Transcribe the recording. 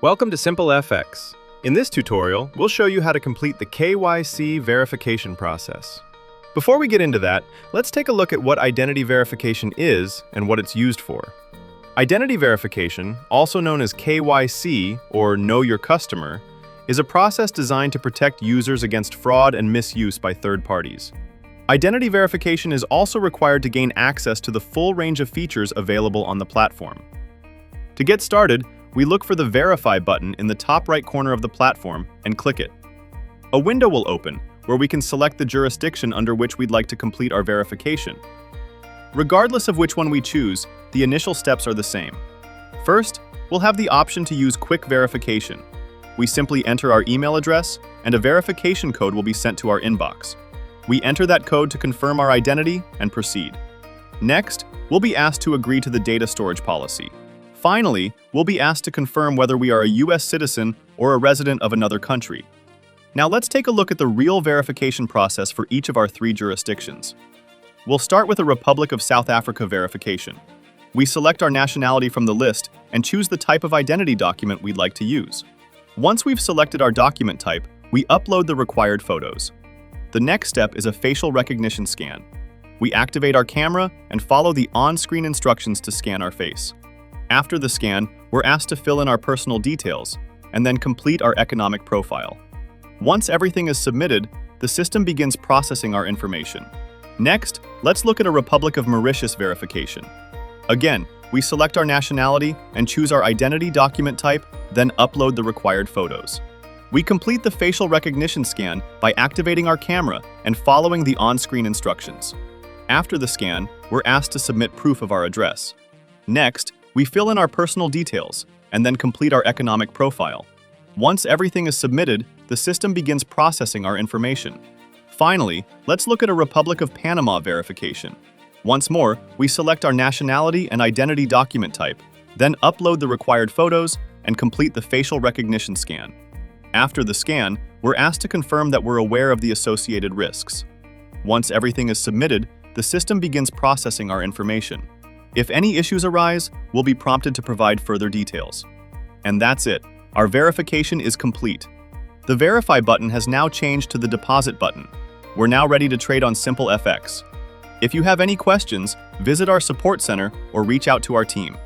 Welcome to SimpleFX. In this tutorial, we'll show you how to complete the KYC verification process. Before we get into that, let's take a look at what identity verification is and what it's used for. Identity verification, also known as KYC or Know Your Customer, is a process designed to protect users against fraud and misuse by third parties. Identity verification is also required to gain access to the full range of features available on the platform. To get started, we look for the Verify button in the top right corner of the platform and click it. A window will open where we can select the jurisdiction under which we'd like to complete our verification. Regardless of which one we choose, the initial steps are the same. First, we'll have the option to use quick verification. We simply enter our email address, and a verification code will be sent to our inbox. We enter that code to confirm our identity and proceed. Next, we'll be asked to agree to the data storage policy. Finally, we'll be asked to confirm whether we are a U.S. citizen or a resident of another country. Now let's take a look at the real verification process for each of our three jurisdictions. We'll start with a Republic of South Africa verification. We select our nationality from the list and choose the type of identity document we'd like to use. Once we've selected our document type, we upload the required photos. The next step is a facial recognition scan. We activate our camera and follow the on-screen instructions to scan our face. After the scan, we're asked to fill in our personal details and then complete our economic profile. Once everything is submitted, the system begins processing our information. Next, let's look at a Republic of Mauritius verification. Again, we select our nationality and choose our identity document type, then upload the required photos. We complete the facial recognition scan by activating our camera and following the on-screen instructions. After the scan, we're asked to submit proof of our address. Next, we fill in our personal details and then complete our economic profile. Once everything is submitted, the system begins processing our information. Finally, let's look at a Republic of Panama verification. Once more, we select our nationality and identity document type, then upload the required photos and complete the facial recognition scan. After the scan, we're asked to confirm that we're aware of the associated risks. Once everything is submitted, the system begins processing our information. If any issues arise, we'll be prompted to provide further details. And that's it. Our verification is complete. The Verify button has now changed to the Deposit button. We're now ready to trade on SimpleFX. If you have any questions, visit our support center or reach out to our team.